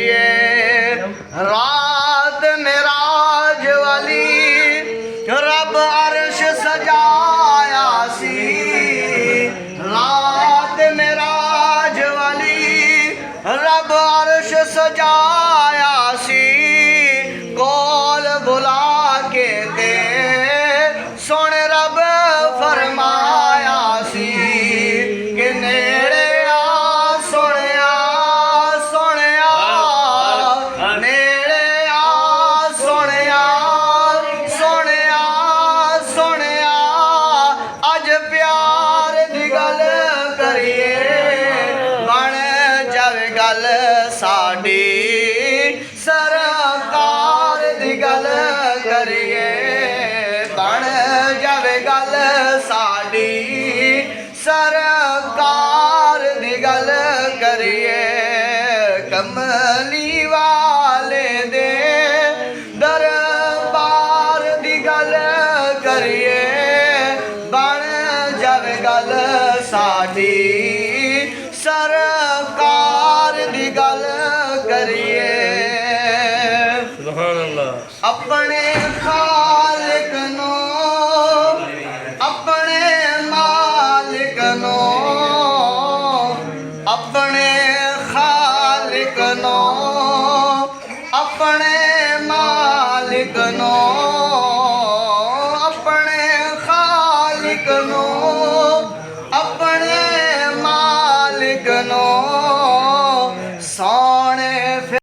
करिए। रात मेराज वाली रब अर्श सजाया सी, रात मेराज वाली रब अर्श सजाया सी, कोल बुला के दे सोने रब फरमाया सी कि नेड़े आ सोनिया सोनिया, नेड़े आ सोनिया सोनिया सोनिया, अज प्यार दी गल करिए, बन जावे गल साडी सरकार दी गल करिए, बन जावे गल साडी सरकार दी गल करिए। कमली वाले दे दरबार दी गल करिए, बन जावे गल साडी सरकार दी गल करिए। सुभान अल्लाह। अपने खालिक नो अपने मालिक नो, अपने खालिक नो अपने मालिक नो